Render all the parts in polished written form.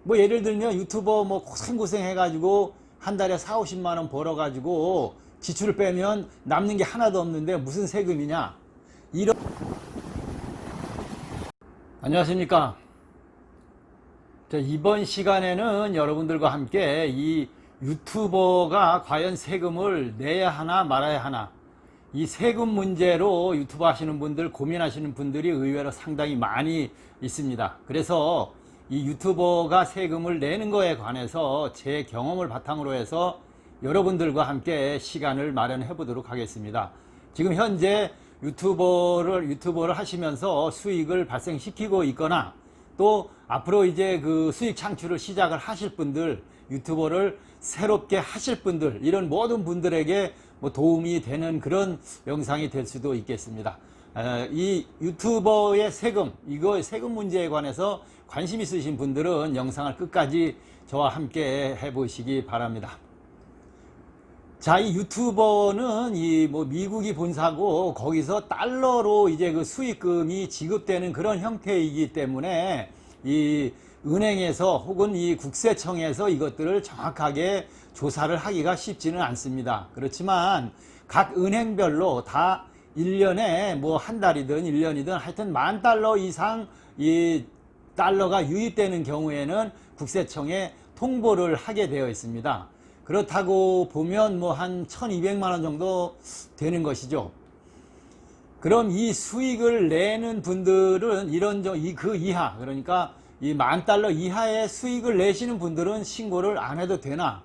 뭐 예를 들면 유튜버 뭐 고생고생 해가지고 한 달에 4, 50만 원 벌어가지고 지출을 빼면 남는 게 하나도 없는데 무슨 세금이냐. 이런. 안녕하십니까. 자, 이번 시간에는 여러분들과 함께 이 유튜버가 과연 세금을 내야 하나 말아야 하나, 이 세금 문제로 유튜브 하시는 분들, 고민하시는 분들이 의외로 상당히 많이 있습니다. 그래서 이 유튜버가 세금을 내는 거에 관해서 제 경험을 바탕으로 해서 여러분들과 함께 시간을 마련해 보도록 하겠습니다. 지금 현재 유튜버를 하시면서 수익을 발생시키고 있거나, 또 앞으로 이제 그 수익 창출을 시작을 하실 분들, 유튜버를 새롭게 하실 분들, 이런 모든 분들에게 뭐 도움이 되는 그런 영상이 될 수도 있겠습니다. 이 유튜버의 세금, 이거 세금 문제에 관해서 관심 있으신 분들은 영상을 끝까지 저와 함께 해보시기 바랍니다. 자, 이 유튜버는 이 뭐 미국이 본사고 거기서 달러로 이제 그 수익금이 지급되는 그런 형태이기 때문에 이 은행에서 혹은 이 국세청에서 이것들을 정확하게 조사를 하기가 쉽지는 않습니다. 그렇지만 각 은행별로 다 1년에 뭐 한 달이든 1년이든 하여튼 $10,000 이상 이 달러가 유입되는 경우에는 국세청에 통보를 하게 되어 있습니다. 그렇다고 보면 뭐 한 1,200만 원 정도 되는 것이죠. 그럼 이 수익을 내는 분들은 그 이하, 그러니까 이 $10,000 이하의 수익을 내시는 분들은 신고를 안 해도 되나?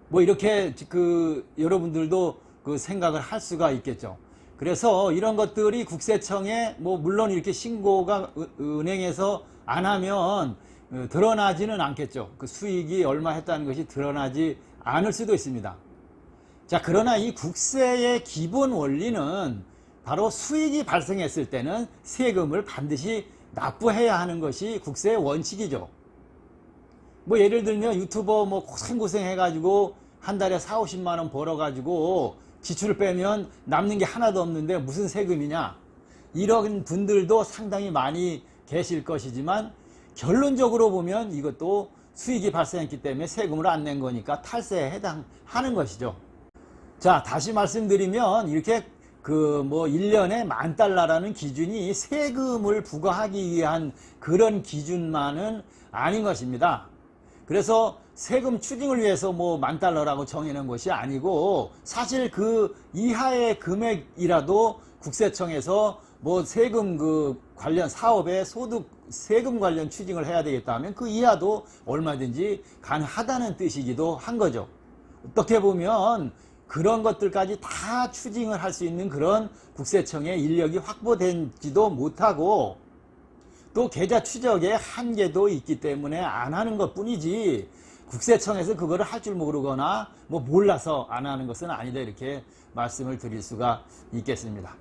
뭐 이렇게 여러분들도 그 생각을 할 수가 있겠죠. 그래서 이런 것들이 국세청에 뭐 물론 이렇게 신고가 은행에서 안 하면 드러나지는 않겠죠. 그 수익이 얼마 했다는 것이 드러나지 않을 수도 있습니다. 자, 그러나 이 국세의 기본 원리는 바로 수익이 발생했을 때는 세금을 반드시 납부해야 하는 것이 국세의 원칙이죠. 뭐 예를 들면 유튜버 뭐 고생고생 해가지고 한 달에 4, 50만 원 벌어가지고 지출을 빼면 남는 게 하나도 없는데 무슨 세금이냐. 이런 분들도 상당히 많이 계실 것이지만 결론적으로 보면 이것도 수익이 발생했기 때문에 세금을 안 낸 거니까 탈세에 해당하는 것이죠. 자, 다시 말씀드리면 이렇게 뭐 1년에 $10,000라는 기준이 세금을 부과하기 위한 그런 기준만은 아닌 것입니다. 그래서 세금 추징을 위해서 뭐 $10,000라고 정해놓은 것이 아니고, 사실 그 이하의 금액이라도 국세청에서 뭐 세금 관련 사업에 세금 관련 추징을 해야 되겠다 하면 그 이하도 얼마든지 가능하다는 뜻이기도 한 거죠. 어떻게 보면 그런 것들까지 다 추징을 할 수 있는 그런 국세청의 인력이 확보되지도 못하고, 또 계좌 추적에 한계도 있기 때문에 안 하는 것 뿐이지, 국세청에서 그거를 할 줄 모르거나 뭐 몰라서 안 하는 것은 아니다, 이렇게 말씀을 드릴 수가 있겠습니다.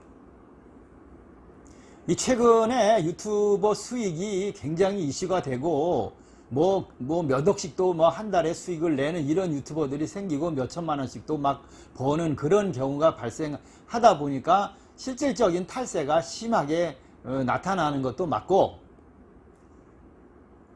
이 최근에 유튜버 수익이 굉장히 이슈가 되고, 뭐 몇 억씩도 뭐 한 달에 수익을 내는 이런 유튜버들이 생기고 몇 천만 원씩도 막 버는 그런 경우가 발생하다 보니까 실질적인 탈세가 심하게 나타나는 것도 맞고,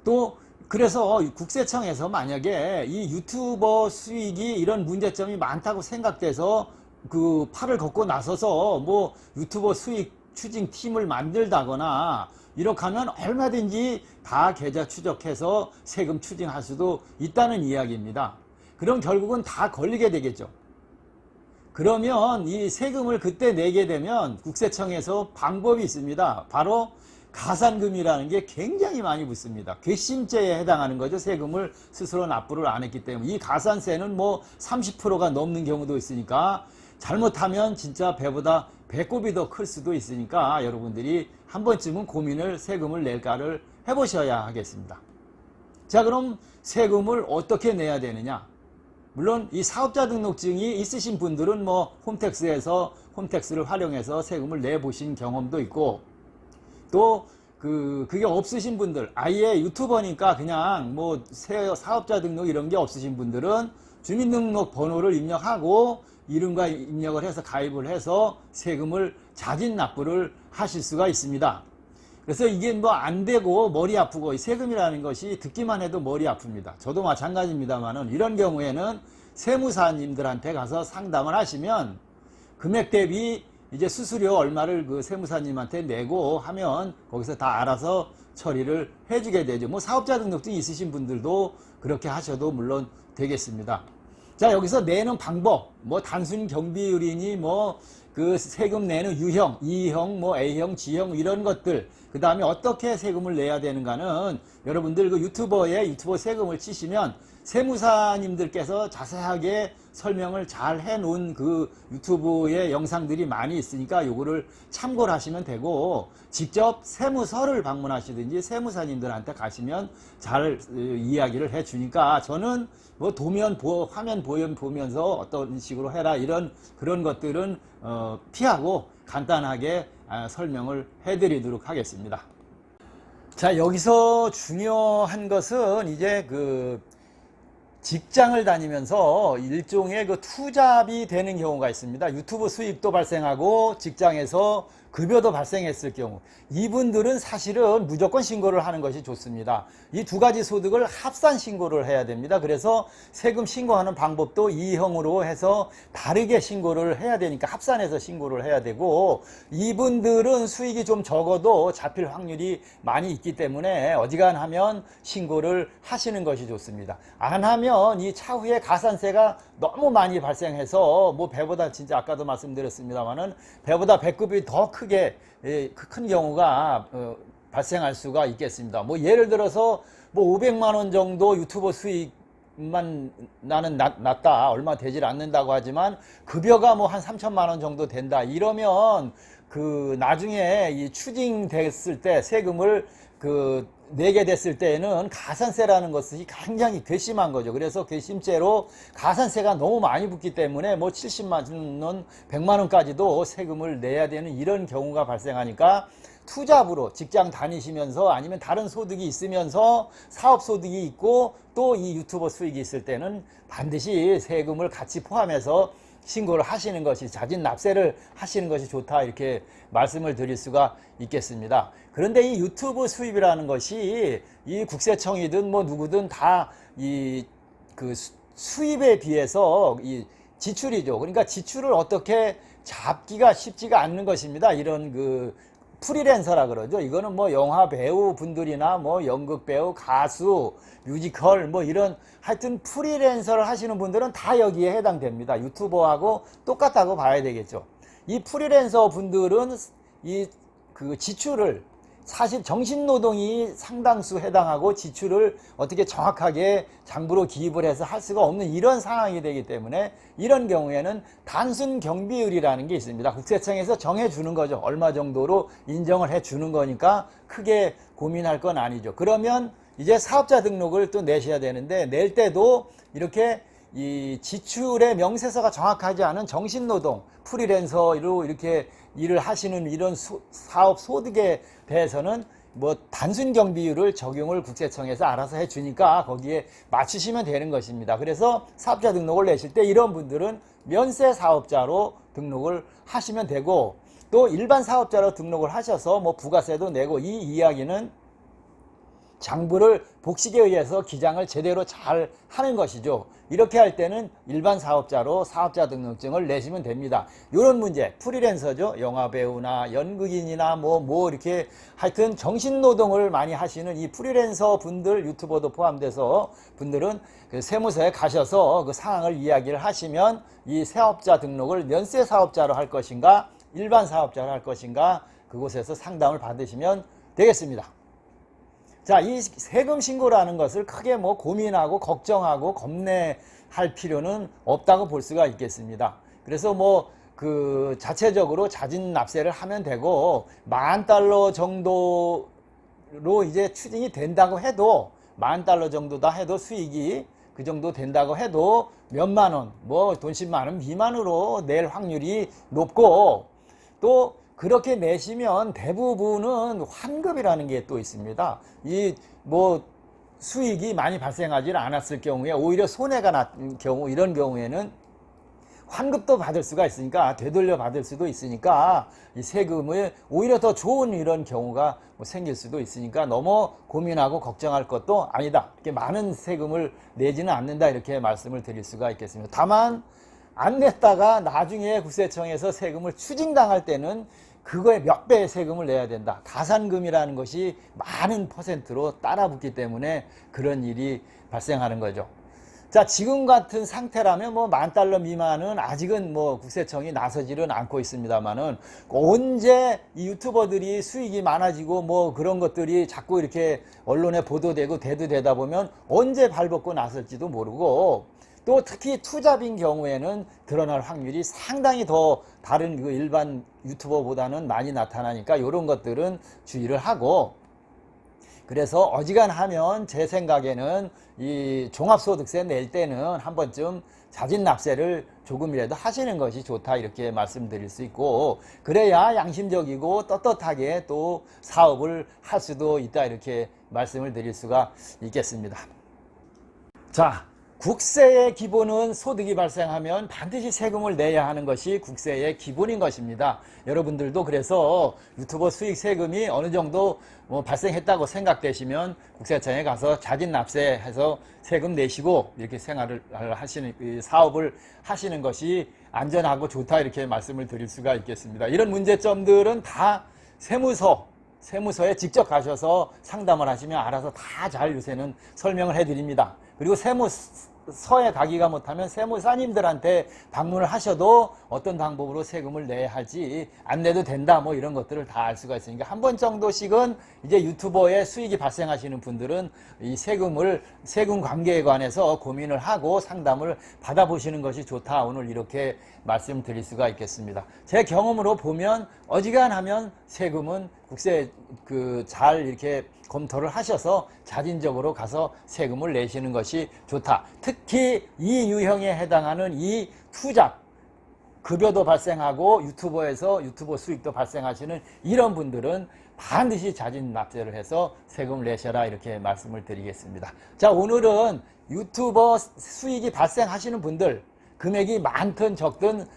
또 그래서 국세청에서 만약에 이 유튜버 수익이 이런 문제점이 많다고 생각돼서 그 팔을 걷고 나서서 뭐 유튜버 수익 추징 팀을 만들다거나 이렇게 하면 얼마든지 다 계좌 추적해서 세금 추징할 수도 있다는 이야기입니다. 그럼 결국은 다 걸리게 되겠죠. 그러면 이 세금을 그때 내게 되면 국세청에서 방법이 있습니다. 바로 가산금이라는 게 굉장히 많이 붙습니다. 괘씸죄에 해당하는 거죠. 세금을 스스로 납부를 안 했기 때문에. 이 가산세는 뭐 30%가 넘는 경우도 있으니까, 잘못하면 진짜 배보다 배꼽이 더 클 수도 있으니까 여러분들이 한 번쯤은 고민을 세금을 낼까를 해보셔야 하겠습니다. 자, 그럼 세금을 어떻게 내야 되느냐? 물론 이 사업자 등록증이 있으신 분들은 뭐 홈택스를 활용해서 세금을 내보신 경험도 있고, 또 그게 없으신 분들, 아예 유튜버니까 그냥 뭐 사업자 등록 이런 게 없으신 분들은 주민등록 번호를 입력하고 이름과 입력을 해서 가입을 해서 세금을 자진 납부를 하실 수가 있습니다. 그래서 이게 뭐 안 되고 머리 아프고 이 세금이라는 것이 듣기만 해도 머리 아픕니다. 저도 마찬가지입니다만은 이런 경우에는 세무사님들한테 가서 상담을 하시면 금액 대비 이제 수수료 얼마를 그 세무사님한테 내고 하면 거기서 다 알아서 처리를 해주게 되죠. 뭐 사업자 등록증 있으신 분들도 그렇게 하셔도 물론 되겠습니다. 자, 여기서 내는 방법, 뭐 단순 경비율이니 뭐 그 세금 내는 유형, E형, 뭐 A형, G형 이런 것들, 그 다음에 어떻게 세금을 내야 되는가는 여러분들 그 유튜버 세금을 치시면 세무사님들께서 자세하게 설명을 잘 해놓은 그 유튜브의 영상들이 많이 있으니까 요거를 참고를 하시면 되고, 직접 세무서를 방문하시든지 세무사님들한테 가시면 잘 이야기를 해주니까 저는 뭐 화면 보면서 어떤 식으로 해라 이런 그런 것들은 피하고 간단하게 설명을 해드리도록 하겠습니다. 자, 여기서 중요한 것은 이제 그 직장을 다니면서 일종의 그 투잡이 되는 경우가 있습니다. 유튜브 수입도 발생하고 직장에서 급여도 발생했을 경우, 이분들은 사실은 무조건 신고를 하는 것이 좋습니다. 이 두 가지 소득을 합산 신고를 해야 됩니다. 그래서 세금 신고하는 방법도 E형으로 해서 다르게 신고를 해야 되니까 합산해서 신고를 해야 되고, 이분들은 수익이 좀 적어도 잡힐 확률이 많이 있기 때문에 어지간하면 신고를 하시는 것이 좋습니다. 안 하면 이 차후에 가산세가 너무 많이 발생해서 뭐 배보다, 진짜 아까도 말씀드렸습니다만은 배보다 배급이 더 크게 큰 경우가 발생할 수가 있겠습니다. 뭐 예를 들어서 뭐 500만 원 정도 유튜버 수익만 나는 났다, 얼마 되질 않는다고 하지만 급여가 뭐 한 3천만 원 정도 된다 이러면 그 나중에 이 추징됐을 때 세금을 내게 됐을 때에는 가산세라는 것이 굉장히 괘씸한 거죠. 그래서 괘씸죄로 가산세가 너무 많이 붙기 때문에 뭐 70만 원, 100만 원까지도 세금을 내야 되는 이런 경우가 발생하니까 투잡으로 직장 다니시면서 아니면 다른 소득이 있으면서 사업 소득이 있고 또 이 유튜버 수익이 있을 때는 반드시 세금을 같이 포함해서 신고를 하시는 것이, 자진 납세를 하시는 것이 좋다, 이렇게 말씀을 드릴 수가 있겠습니다. 그런데 이 유튜브 수입이라는 것이 이 국세청이든 뭐 누구든 다 이 그 수입에 비해서 이 지출이죠. 그러니까 지출을 어떻게 잡기가 쉽지가 않는 것입니다. 이런 그 프리랜서라 그러죠. 이거는 뭐 영화 배우 분들이나 뭐 연극 배우, 가수, 뮤지컬 뭐 이런 하여튼 프리랜서를 하시는 분들은 다 여기에 해당됩니다. 유튜버하고 똑같다고 봐야 되겠죠. 이 프리랜서 분들은 이 그 지출을, 사실 정신노동이 상당수 해당하고 지출을 어떻게 정확하게 장부로 기입을 해서 할 수가 없는 이런 상황이 되기 때문에 이런 경우에는 단순 경비율이라는 게 있습니다. 국세청에서 정해주는 거죠. 얼마 정도로 인정을 해주는 거니까 크게 고민할 건 아니죠. 그러면 이제 사업자 등록을 또 내셔야 되는데, 낼 때도 이렇게 이 지출의 명세서가 정확하지 않은 정신노동, 프리랜서로 이렇게 일을 하시는 이런 사업 소득에 대해서는 뭐 단순 경비율을 적용을 국세청에서 알아서 해주니까 거기에 맞추시면 되는 것입니다. 그래서 사업자 등록을 내실 때 이런 분들은 면세 사업자로 등록을 하시면 되고, 또 일반 사업자로 등록을 하셔서 뭐 부가세도 내고, 이 이야기는 장부를 복식에 의해서 기장을 제대로 잘 하는 것이죠. 이렇게 할 때는 일반 사업자로 사업자 등록증을 내시면 됩니다. 이런 문제, 프리랜서죠. 영화배우나 연극인이나 뭐 이렇게 하여튼 정신노동을 많이 하시는 이 프리랜서 분들, 유튜버도 포함돼서 분들은 그 세무서에 가셔서 그 상황을 이야기를 하시면 이 사업자 등록을 면세 사업자로 할 것인가 일반 사업자로 할 것인가 그곳에서 상담을 받으시면 되겠습니다. 자, 이 세금 신고라는 것을 크게 뭐 고민하고 걱정하고 겁내할 필요는 없다고 볼 수가 있겠습니다. 그래서 뭐 그 자체적으로 자진 납세를 하면 되고, $10,000 정도로 이제 추징이 된다고 해도, $10,000 정도다 해도 수익이 그 정도 된다고 해도 몇만 원, 뭐 돈 10만 원 미만으로 낼 확률이 높고, 또 그렇게 내시면 대부분은 환급이라는 게 또 있습니다. 이 뭐 수익이 많이 발생하지 않았을 경우에 오히려 손해가 났 경우, 이런 경우에는 환급도 받을 수가 있으니까, 되돌려 받을 수도 있으니까 이 세금을 오히려 더 좋은 이런 경우가 뭐 생길 수도 있으니까 너무 고민하고 걱정할 것도 아니다. 이렇게 많은 세금을 내지는 않는다, 이렇게 말씀을 드릴 수가 있겠습니다. 다만 안 냈다가 나중에 국세청에서 세금을 추징당할 때는 그거에 몇 배의 세금을 내야 된다. 가산금이라는 것이 많은 퍼센트로 따라붙기 때문에 그런 일이 발생하는 거죠. 자, 지금 같은 상태라면 뭐 $10,000 미만은 아직은 뭐 국세청이 나서지는 않고 있습니다만은, 언제 이 유튜버들이 수익이 많아지고 뭐 그런 것들이 자꾸 이렇게 언론에 보도되고 대두되다 보면 언제 발벗고 나설지도 모르고, 또 특히 투잡인 경우에는 드러날 확률이 상당히 더 다른 그 일반 유튜버보다는 많이 나타나니까 이런 것들은 주의를 하고, 그래서 어지간하면 제 생각에는 이 종합소득세 낼 때는 한 번쯤 자진납세를 조금이라도 하시는 것이 좋다, 이렇게 말씀드릴 수 있고, 그래야 양심적이고 떳떳하게 또 사업을 할 수도 있다, 이렇게 말씀을 드릴 수가 있겠습니다. 자, 국세의 기본은 소득이 발생하면 반드시 세금을 내야 하는 것이 국세의 기본인 것입니다. 여러분들도 그래서 유튜버 수익 세금이 어느 정도 뭐 발생했다고 생각되시면 국세청에 가서 자진납세해서 세금 내시고 이렇게 생활을 하시는, 사업을 하시는 것이 안전하고 좋다, 이렇게 말씀을 드릴 수가 있겠습니다. 이런 문제점들은 다 세무서에 직접 가셔서 상담을 하시면 알아서 다 잘 요새는 설명을 해드립니다. 그리고 세무서에 가기가 못하면 세무사님들한테 방문을 하셔도 어떤 방법으로 세금을 내야 할지, 안 내도 된다, 뭐 이런 것들을 다 알 수가 있으니까 한 번 정도씩은 이제 유튜버에 수익이 발생하시는 분들은 이 세금 관계에 관해서 고민을 하고 상담을 받아보시는 것이 좋다, 오늘 이렇게 말씀드릴 수가 있겠습니다. 제 경험으로 보면 어지간하면 세금은 국세 잘 이렇게 검토를 하셔서 자진적으로 가서 세금을 내시는 것이 좋다. 특히 이 유형에 해당하는 이 투잡, 급여도 발생하고 유튜버 수익도 발생하시는 이런 분들은 반드시 자진 납세를 해서 세금을 내셔라, 이렇게 말씀을 드리겠습니다. 자, 오늘은 유튜버 수익이 발생하시는 분들, 금액이 많든 적든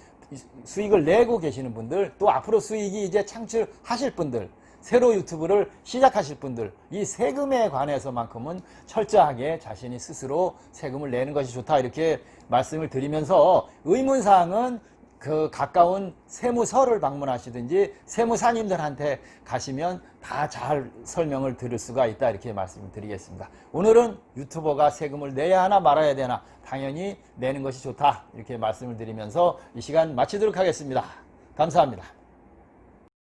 수익을 내고 계시는 분들, 또 앞으로 수익이 이제 창출하실 분들, 새로 유튜브를 시작하실 분들, 이 세금에 관해서만큼은 철저하게 자신이 스스로 세금을 내는 것이 좋다, 이렇게 말씀을 드리면서, 의문사항은 그 가까운 세무서를 방문하시든지 세무사님들한테 가시면 다 잘 설명을 들을 수가 있다, 이렇게 말씀을 드리겠습니다. 오늘은 유튜버가 세금을 내야 하나 말아야 되나, 당연히 내는 것이 좋다, 이렇게 말씀을 드리면서 이 시간 마치도록 하겠습니다. 감사합니다.